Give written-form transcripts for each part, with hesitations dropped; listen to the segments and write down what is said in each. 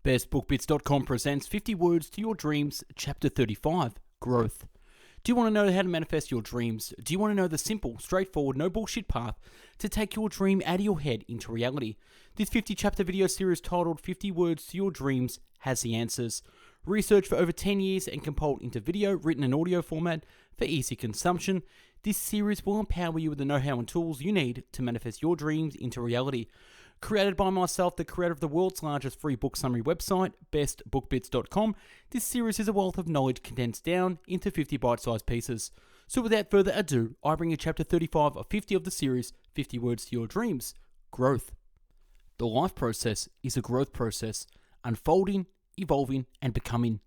BestBookBits.com presents 50 Words to Your Dreams, Chapter 35, Growth. Do you want to know how to manifest your dreams? Do you want to know the simple, straightforward, no bullshit path to take your dream out of your head into reality? This 50-chapter video series titled 50 Words to Your Dreams has the answers. Researched for over 10 years and compiled into video, written and audio format for easy consumption, this series will empower you with the know-how and tools you need to manifest your dreams into reality. Created by myself, the creator of the world's largest free book summary website, bestbookbits.com, this series is a wealth of knowledge condensed down into 50 bite-sized pieces. So without further ado, I bring you chapter 35 of 50 of the series, 50 Words to Your Dreams, Growth. The life process is a growth process, unfolding, evolving, and becoming.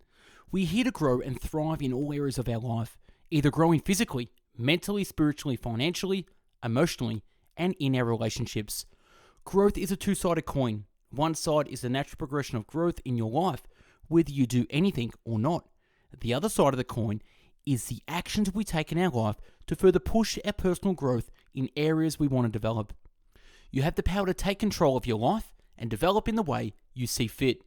We're here to grow and thrive in all areas of our life, either growing physically, mentally, spiritually, financially, emotionally, and in our relationships. Growth is a two-sided coin. One side is the natural progression of growth in your life, whether you do anything or not. The other side of the coin is the actions we take in our life to further push our personal growth in areas we want to develop. You have the power to take control of your life and develop in the way you see fit.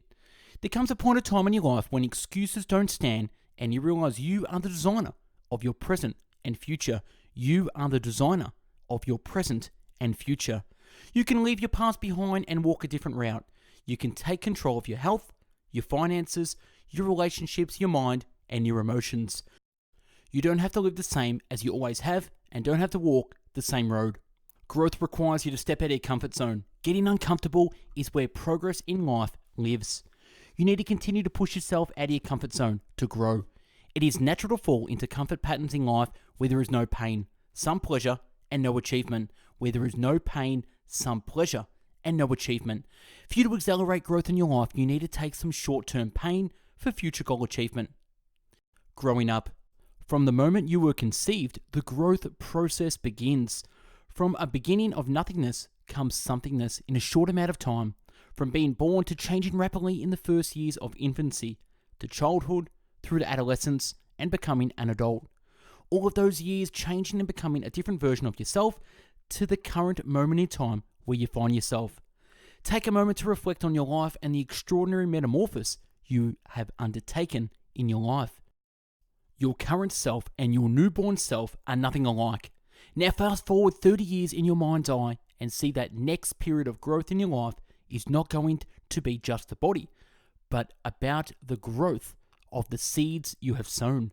There comes a point of time in your life when excuses don't stand and you realize you are the designer of your present and future. You are the designer of your present and future. You can leave your past behind and walk a different route. You can take control of your health, your finances, your relationships, your mind, and your emotions. You don't have to live the same as you always have and don't have to walk the same road. Growth requires you to step out of your comfort zone. Getting uncomfortable is where progress in life lives. You need to continue to push yourself out of your comfort zone to grow. It is natural to fall into comfort patterns in life where there is no pain, some pleasure, and no achievement. Where there is no pain, some pleasure, and no achievement. For you to accelerate growth in your life, you need to take some short-term pain for future goal achievement. Growing up. From the moment you were conceived, the growth process begins. From a beginning of nothingness comes somethingness in a short amount of time. From being born to changing rapidly in the first years of infancy, to childhood, through to adolescence, and becoming an adult. All of those years changing and becoming a different version of yourself to the current moment in time where you find yourself. Take a moment to reflect on your life and the extraordinary metamorphosis you have undertaken in your life. Your current self and your newborn self are nothing alike. Now fast forward 30 years in your mind's eye and see that next period of growth in your life is not going to be just the body, but about the growth of the seeds you have sown,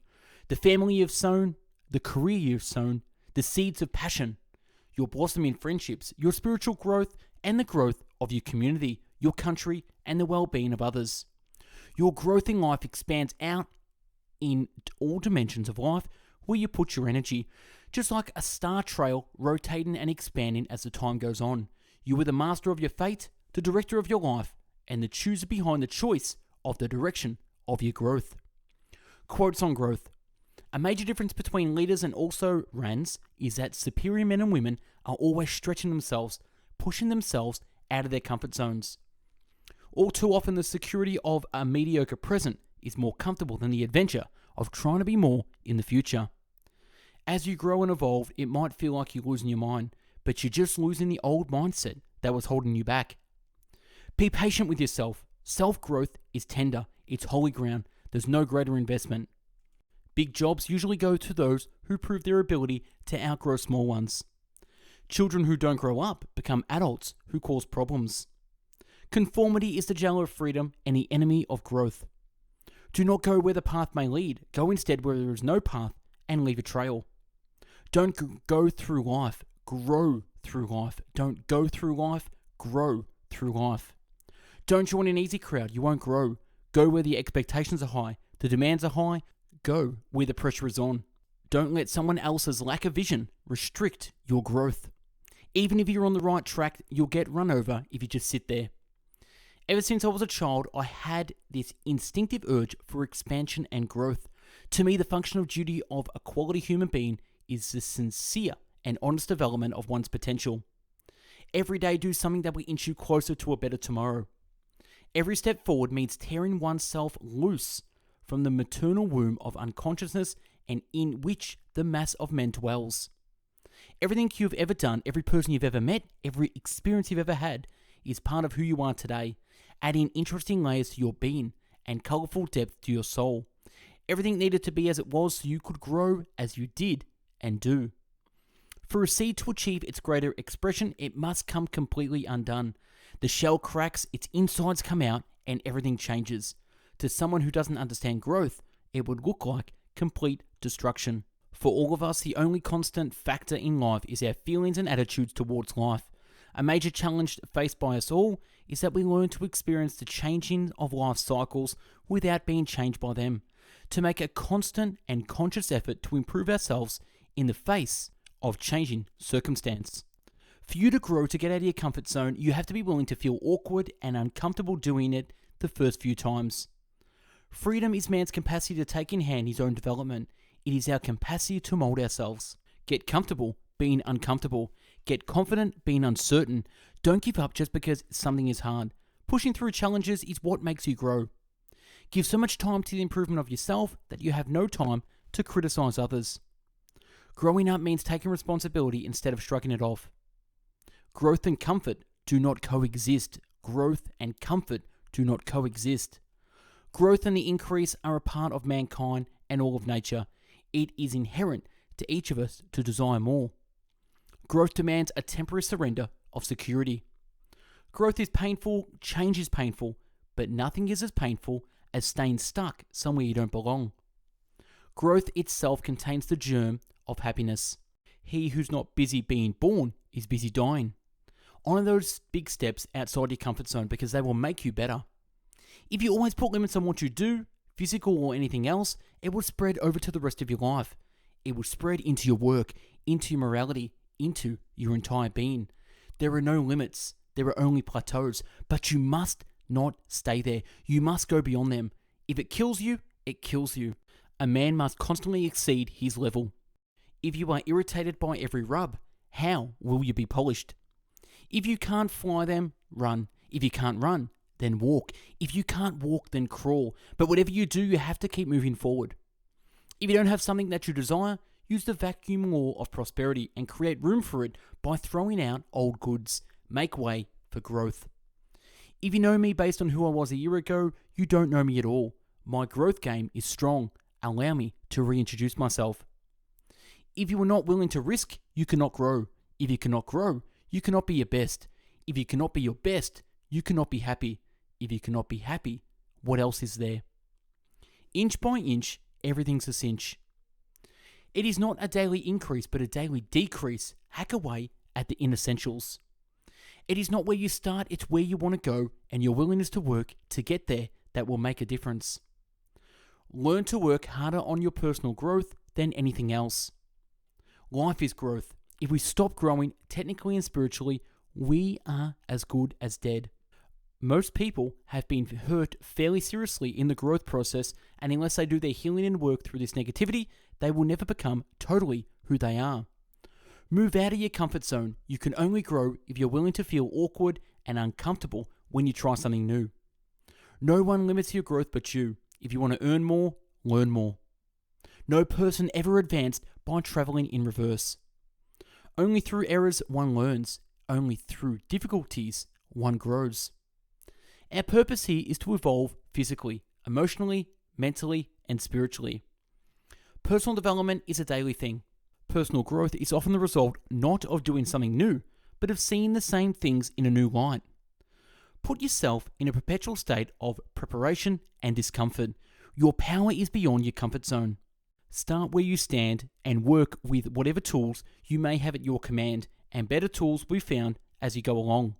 the family you've sown, the career you've sown, the seeds of passion, your blossoming friendships, your spiritual growth, and the growth of your community, your country, and the well-being of others. Your growth in life expands out in all dimensions of life where you put your energy, just like a star trail rotating and expanding as the time goes on. You are the master of your fate, the director of your life, and the chooser behind the choice of the direction of your growth. Quotes on growth. A major difference between leaders and also rans is that superior men and women are always stretching themselves, pushing themselves out of their comfort zones. All too often, the security of a mediocre present is more comfortable than the adventure of trying to be more in the future. As you grow and evolve, it might feel like you're losing your mind, but you're just losing the old mindset that was holding you back. Be patient with yourself. Self-growth is tender. It's holy ground. There's no greater investment. Big jobs usually go to those who prove their ability to outgrow small ones. Children who don't grow up become adults who cause problems. Conformity is the jailer of freedom and the enemy of growth. Do not go where the path may lead. Go instead where there is no path and leave a trail. Don't go through life. Grow through life. Don't go through life. Grow through life. Don't join an easy crowd. You won't grow. Go where the expectations are high. The demands are high. Go where the pressure is on. Don't let someone else's lack of vision restrict your growth. Even if you're on the right track, you'll get run over if you just sit there. Ever since I was a child, I had this instinctive urge for expansion and growth. To me, the functional duty of a quality human being is the sincere and honest development of one's potential. Every day, do something that will inch you closer to a better tomorrow. Every step forward means tearing oneself loose from the maternal womb of unconsciousness and in which the mass of men dwells. Everything you've ever done, every person you've ever met, every experience you've ever had is part of who you are today. adding interesting layers to your being and colourful depth to your soul. Everything needed to be as it was so you could grow as you did and do. For a seed to achieve its greater expression, it must come completely undone. The shell cracks, its insides come out, and everything changes. To someone who doesn't understand growth, it would look like complete destruction. For all of us, the only constant factor in life is our feelings and attitudes towards life. A major challenge faced by us all is that we learn to experience the changing of life cycles without being changed by them, to make a constant and conscious effort to improve ourselves in the face of changing circumstance. For you to grow, to get out of your comfort zone, you have to be willing to feel awkward and uncomfortable doing it the first few times. Freedom is man's capacity to take in hand his own development. It is our capacity to mold ourselves. Get comfortable being uncomfortable. Get confident being uncertain. Don't give up just because something is hard. Pushing through challenges is what makes you grow. Give so much time to the improvement of yourself that you have no time to criticize others. Growing up means taking responsibility instead of shrugging it off. Growth and comfort do not coexist. Growth and comfort do not coexist. Growth and the increase are a part of mankind and all of nature. It is inherent to each of us to desire more. Growth demands a temporary surrender of security. Growth is painful, change is painful, but nothing is as painful as staying stuck somewhere you don't belong. Growth itself contains the germ of happiness. He who's not busy being born is busy dying. Honor those big steps outside your comfort zone because they will make you better. If you always put limits on what you do, physical or anything else, it will spread over to the rest of your life. It will spread into your work, into your morality, into your entire being. There are no limits. There are only plateaus. But you must not stay there. You must go beyond them. If it kills you, it kills you. A man must constantly exceed his level. If you are irritated by every rub, how will you be polished? If you can't fly them, run. If you can't run, then walk. If you can't walk, then crawl. But whatever you do, you have to keep moving forward. If you don't have something that you desire, use the vacuum law of prosperity and create room for it by throwing out old goods. Make way for growth. If you know me based on who I was a year ago, you don't know me at all. My growth game is strong. Allow me to reintroduce myself. If you are not willing to risk, you cannot grow. If you cannot grow, you cannot be your best. If you cannot be your best, you cannot be happy. If you cannot be happy, what else is there? Inch by inch, everything's a cinch. It is not a daily increase, but a daily decrease. Hack away at the inessentials. It is not where you start, it's where you want to go and your willingness to work to get there that will make a difference. Learn to work harder on your personal growth than anything else. Life is growth. If we stop growing, technically and spiritually, we are as good as dead. Most people have been hurt fairly seriously in the growth process, and unless they do their healing and work through this negativity, they will never become totally who they are. Move out of your comfort zone. You can only grow if you're willing to feel awkward and uncomfortable when you try something new. No one limits your growth but you. If you want to earn more, learn more. No person ever advanced by traveling in reverse. Only through errors one learns. Only through difficulties one grows. Our purpose here is to evolve physically, emotionally, mentally, and spiritually. Personal development is a daily thing. Personal growth is often the result not of doing something new, but of seeing the same things in a new light. Put yourself in a perpetual state of preparation and discomfort. Your power is beyond your comfort zone. Start where you stand and work with whatever tools you may have at your command, and better tools will be found as you go along.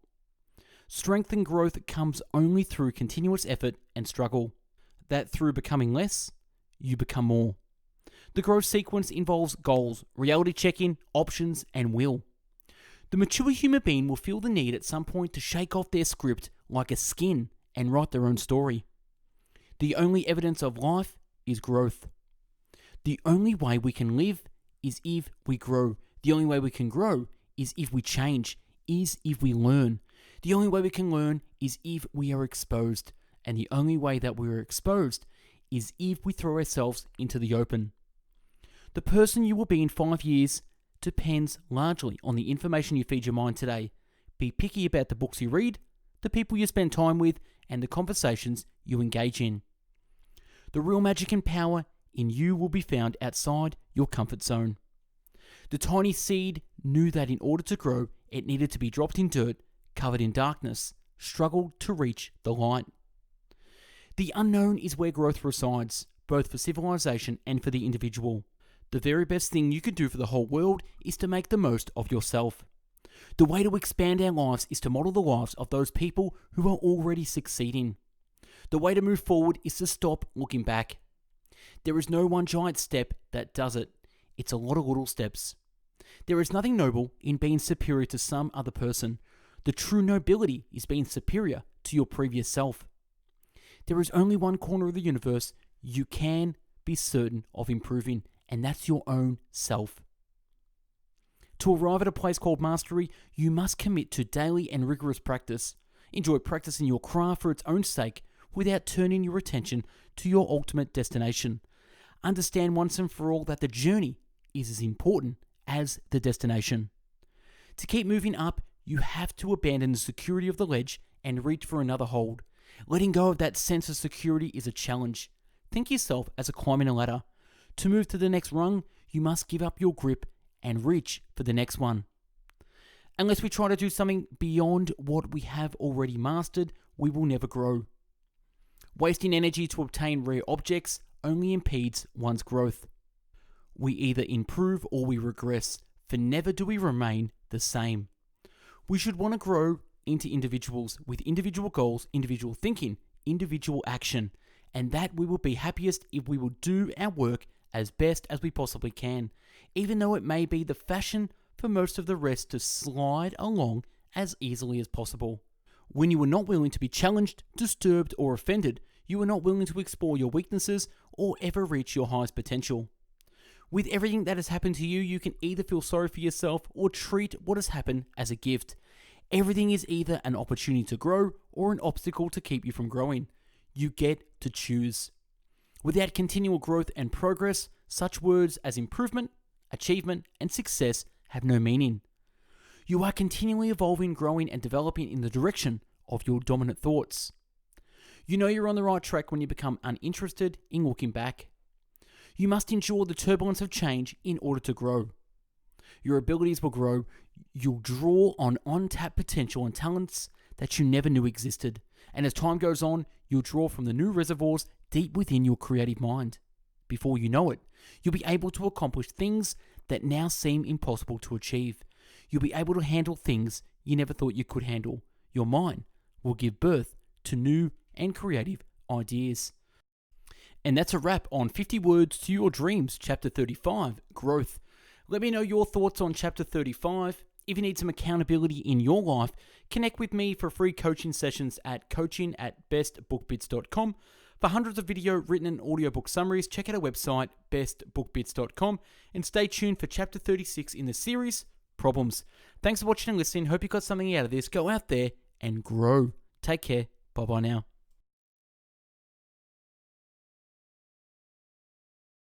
Strength and growth comes only through continuous effort and struggle. That through becoming less, you become more. The growth sequence involves goals, reality checking, options, and will. The mature human being will feel the need at some point to shake off their script like a skin and write their own story. The only evidence of life is growth. The only way we can live is if we grow. The only way we can grow is if we change, is if we learn. The only way we can learn is if we are exposed. And the only way that we are exposed is if we throw ourselves into the open. The person you will be in 5 years depends largely on the information you feed your mind today. Be picky about the books you read, the people you spend time with, and the conversations you engage in. The real magic and power in you will be found outside your comfort zone. The tiny seed knew that in order to grow, it needed to be dropped in dirt, covered in darkness, struggled to reach the light. The unknown is where growth resides, both for civilization and for the individual. The very best thing you can do for the whole world is to make the most of yourself. The way to expand our lives is to model the lives of those people who are already succeeding. The way to move forward is to stop looking back. There is no one giant step that does it. It's a lot of little steps. There is nothing noble in being superior to some other person. The true nobility is being superior to your previous self. There is only one corner of the universe you can be certain of improving, and that's your own self. To arrive at a place called mastery, you must commit to daily and rigorous practice. Enjoy practicing your craft for its own sake without turning your attention to your ultimate destination. Understand once and for all that the journey is as important as the destination. To keep moving up, you have to abandon the security of the ledge and reach for another hold. Letting go of that sense of security is a challenge. Think yourself as climbing a ladder. To move to the next rung, you must give up your grip and reach for the next one. Unless we try to do something beyond what we have already mastered, we will never grow. Wasting energy to obtain rare objects only impedes one's growth. We either improve or we regress, for never do we remain the same. We should want to grow into individuals with individual goals, individual thinking, individual action, and that we will be happiest if we will do our work as best as we possibly can, even though it may be the fashion for most of the rest to slide along as easily as possible. When you are not willing to be challenged, disturbed, or offended, you are not willing to explore your weaknesses or ever reach your highest potential. With everything that has happened to you, you can either feel sorry for yourself or treat what has happened as a gift. Everything is either an opportunity to grow or an obstacle to keep you from growing. You get to choose. Without continual growth and progress, such words as improvement, achievement, and success have no meaning. You are continually evolving, growing, and developing in the direction of your dominant thoughts. You know you're on the right track when you become uninterested in looking back. You must endure the turbulence of change in order to grow. Your abilities will grow. You'll draw on untapped potential and talents that you never knew existed. And as time goes on, you'll draw from the new reservoirs deep within your creative mind. Before you know it, you'll be able to accomplish things that now seem impossible to achieve. You'll be able to handle things you never thought you could handle. Your mind will give birth to new and creative ideas. And that's a wrap on 50 Words to Your Dreams, Chapter 35, Growth. Let me know your thoughts on Chapter 35. If you need some accountability in your life, connect with me for free coaching sessions at coaching@bestbookbits.com. For hundreds of video, written, and audiobook summaries, check out our website, bestbookbits.com, and stay tuned for Chapter 36 in the series, Problems. Thanks for watching and listening. Hope you got something out of this. Go out there and grow. Take care. Bye-bye now.